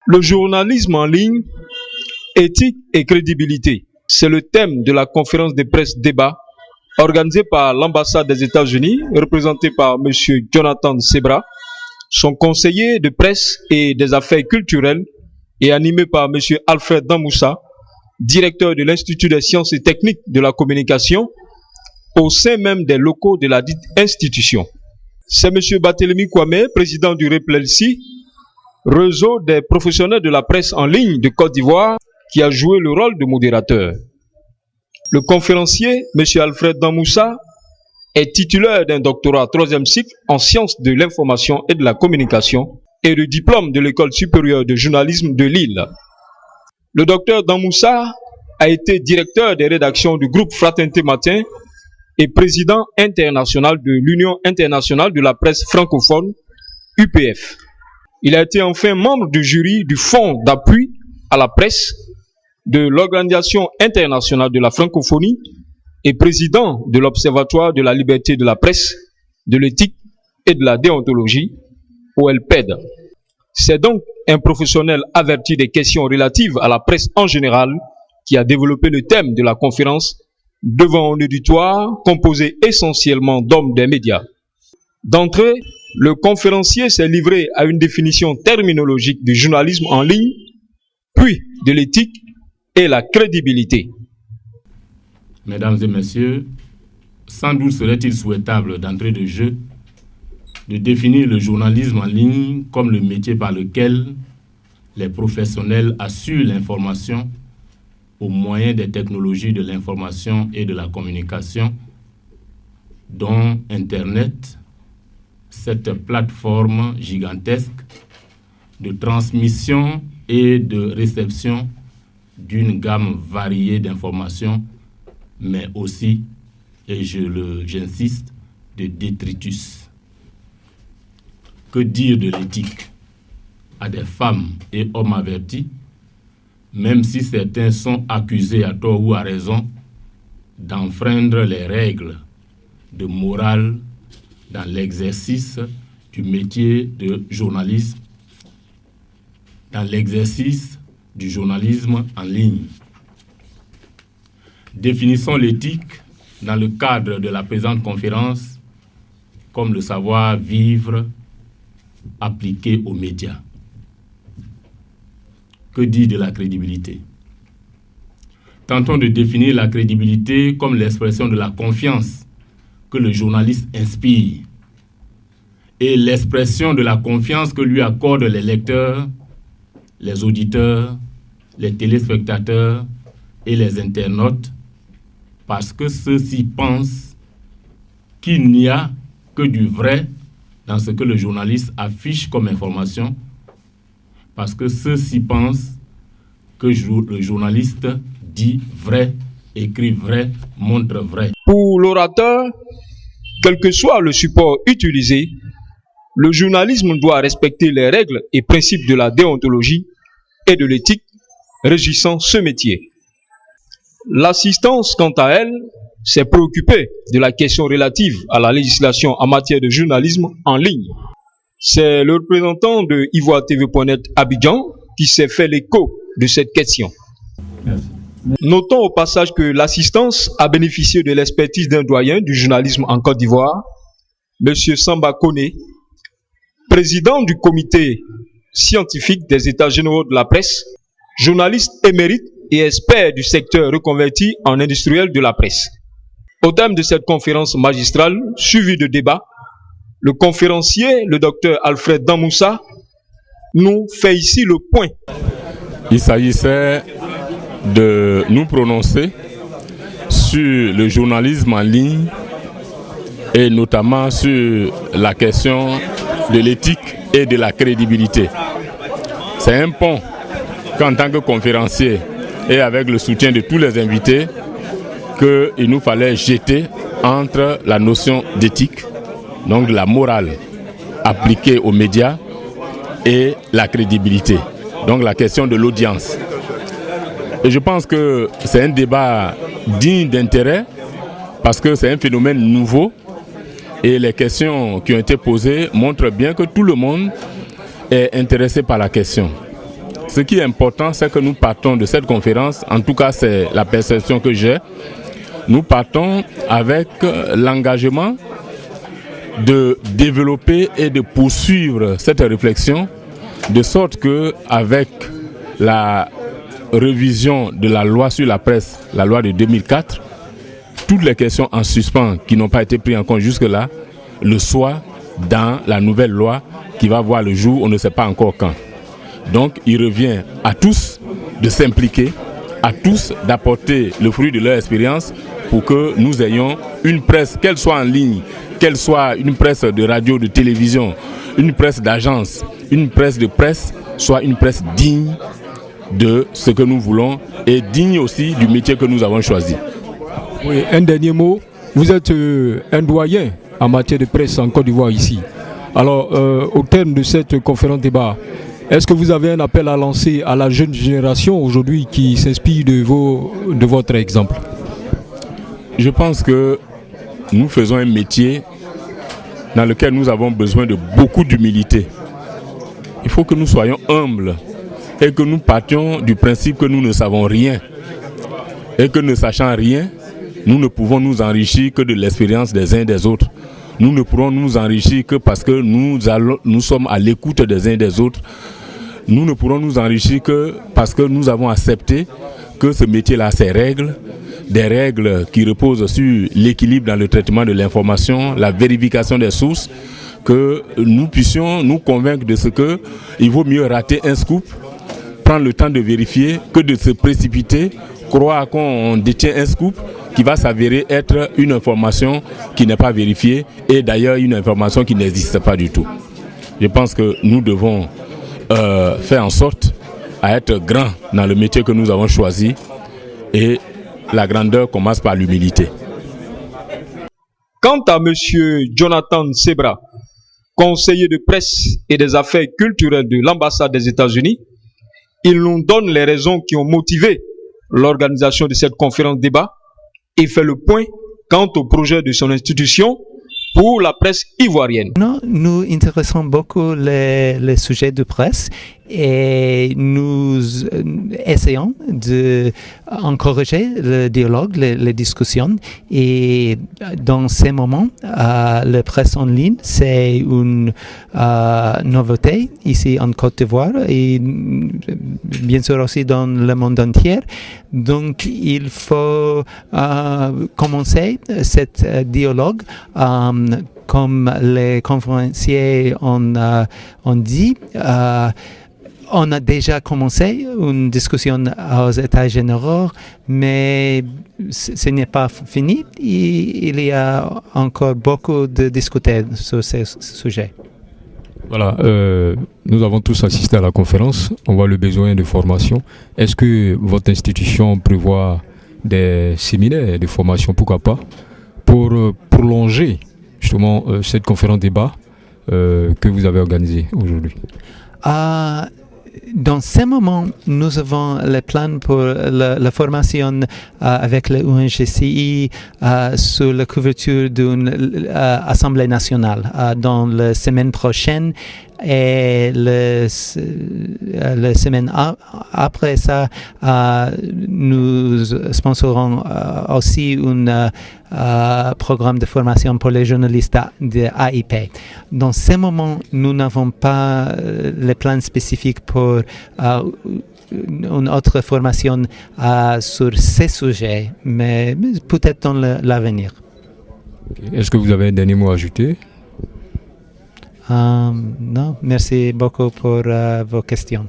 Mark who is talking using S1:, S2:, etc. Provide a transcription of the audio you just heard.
S1: Le journalisme en ligne, éthique et crédibilité. C'est le thème de la conférence de presse débat organisée par l'ambassade des États-Unis, représentée par M. Jonathan Sebra, son conseiller de presse et des affaires culturelles, et animée par M. Alfred Damoussa, directeur de l'Institut des sciences et techniques de la communication, au sein même des locaux de la dite institution. C'est M. Barthélemy Kwame, président du REPLELSI, réseau des professionnels de la presse en ligne de Côte d'Ivoire, qui a joué le rôle de modérateur. Le conférencier, M. Alfred Damoussa, est titulaire d'un doctorat 3e cycle en sciences de l'information et de la communication et de diplôme de l'École supérieure de journalisme de Lille. Le docteur Damoussa a été directeur des rédactions du groupe Fraternité Matin et président international de l'Union internationale de la presse francophone, UPF. Il a été enfin membre du jury du Fonds d'appui à la presse de l'Organisation internationale de la francophonie et président de l'Observatoire de la liberté de la presse, de l'éthique et de la déontologie, OLPED. C'est donc un professionnel averti des questions relatives à la presse en général qui a développé le thème de la conférence devant un auditoire composé essentiellement d'hommes des médias. D'entrée, le conférencier s'est livré à une définition terminologique du journalisme en ligne, puis de l'éthique et la crédibilité.
S2: Mesdames et messieurs, sans doute serait-il souhaitable d'entrée de jeu de définir le journalisme en ligne comme le métier par lequel les professionnels assurent l'information au moyen des technologies de l'information et de la communication, dont Internet, cette plateforme gigantesque de transmission et de réception d'une gamme variée d'informations, mais aussi, et j'insiste, de détritus. Que dire de l'éthique à des femmes et hommes avertis, même si certains sont accusés à tort ou à raison d'enfreindre les règles de morale dans l'exercice du métier de journalisme, dans l'exercice du journalisme en ligne. Définissons l'éthique dans le cadre de la présente conférence comme le savoir-vivre appliqué aux médias. Que dire de la crédibilité? Tentons de définir la crédibilité comme l'expression de la confiance que le journaliste inspire et l'expression de la confiance que lui accordent les lecteurs, les auditeurs, les téléspectateurs et les internautes, parce que ceux-ci pensent qu'il n'y a que du vrai dans ce que le journaliste affiche comme information, parce que ceux-ci pensent que le journaliste dit vrai, écrit vrai, montre vrai.
S1: Pour l'orateur, quel que soit le support utilisé, le journalisme doit respecter les règles et principes de la déontologie et de l'éthique régissant ce métier. L'assistance, quant à elle, s'est préoccupée de la question relative à la législation en matière de journalisme en ligne. C'est le représentant de ivoire-tv.net Abidjan qui s'est fait l'écho de cette question.
S3: Merci.
S1: Notons au passage que l'assistance a bénéficié de l'expertise d'un doyen du journalisme en Côte d'Ivoire, M. Samba Kone, président du comité scientifique des États généraux de la presse, journaliste émérite et expert du secteur reconverti en industriel de la presse. Au terme de cette conférence magistrale, suivie de débats, le conférencier, le docteur Alfred Damoussa, nous fait ici le point.
S3: Il s'agissait de nous prononcer sur le journalisme en ligne et notamment sur la question de l'éthique et de la crédibilité. C'est un pont qu'en tant que conférencier et avec le soutien de tous les invités, qu'il nous fallait jeter entre la notion d'éthique, donc de la morale appliquée aux médias, et la crédibilité, donc la question de l'audience. Et je pense que c'est un débat digne d'intérêt parce que c'est un phénomène nouveau et les questions qui ont été posées montrent bien que tout le monde est intéressé par la question. ce qui est important, c'est que nous partons de cette conférence, en tout cas c'est la perception que j'ai, nous partons avec l'engagement de développer et de poursuivre cette réflexion, de sorte que avec la révision de la loi sur la presse, la loi de 2004, toutes les questions en suspens qui n'ont pas été prises en compte jusque-là le soient dans la nouvelle loi qui va voir le jour, on ne sait pas encore quand. Donc il revient à tous de s'impliquer, à tous d'apporter le fruit de leur expérience pour que nous ayons une presse, qu'elle soit en ligne, qu'elle soit une presse de radio, de télévision, une presse d'agence, une presse de presse, soit une presse digne de ce que nous voulons et digne aussi du métier que nous avons choisi.
S1: Oui, un dernier mot. Vous êtes un doyen en matière de presse en Côte d'Ivoire ici. Alors, au terme de cette conférence débat, est-ce que vous avez un appel à lancer à la jeune génération aujourd'hui qui s'inspire de votre exemple?
S3: Je pense que nous faisons un métier dans lequel nous avons besoin de beaucoup d'humilité. Il faut que nous soyons humbles et que nous partions du principe que nous ne savons rien et que ne sachant rien, nous ne pouvons nous enrichir que de l'expérience des uns et des autres. Nous ne pourrons nous enrichir que parce que nous sommes à l'écoute des uns et des autres. Nous ne pourrons nous enrichir que parce que nous avons accepté que ce métier-là a ses règles, des règles qui reposent sur l'équilibre dans le traitement de l'information, la vérification des sources, que nous puissions nous convaincre de ce que il vaut mieux rater un scoop, prendre le temps de vérifier, que de se précipiter, croire qu'on détient un scoop qui va s'avérer être une information qui n'est pas vérifiée et d'ailleurs une information qui n'existe pas du tout. Je pense que nous devons faire en sorte à être grands dans le métier que nous avons choisi et la grandeur commence par l'humilité.
S1: Quant à M. Jonathan Sebra, conseiller de presse et des affaires culturelles de l'ambassade des États-Unis, il nous donne les raisons qui ont motivé l'organisation de cette conférence débat et fait le point quant au projet de son institution pour la presse ivoirienne.
S4: Nous intéressons beaucoup les sujets de presse et nous essayons d'encourager le dialogue, les discussions. Et dans ces moments, la presse en ligne, c'est une nouveauté ici en Côte d'Ivoire et bien sûr aussi dans le monde entier. Donc, il faut commencer cet dialogue comme les conférenciers ont dit. On a déjà commencé une discussion aux États généraux, mais ce n'est pas fini. Il y a encore beaucoup de discuter sur ces sujets.
S1: Voilà, nous avons tous assisté à la conférence. On voit le besoin de formation. Est-ce que votre institution prévoit des séminaires de formation, pourquoi pas, pour prolonger justement cette conférence débat que vous avez organisée aujourd'hui?
S4: Dans ce moment, nous avons le plan pour la formation avec le UNGCI sur la couverture d'une Assemblée nationale dans la semaine prochaine. Et la semaine après ça, nous sponsorons aussi un programme de formation pour les journalistes de AIP. Dans ce moment, nous n'avons pas les plans spécifiques pour une autre formation sur ces sujets, mais peut-être dans l'avenir.
S1: Est-ce que vous avez un dernier mot à ajouter?
S4: Non, merci beaucoup pour vos questions.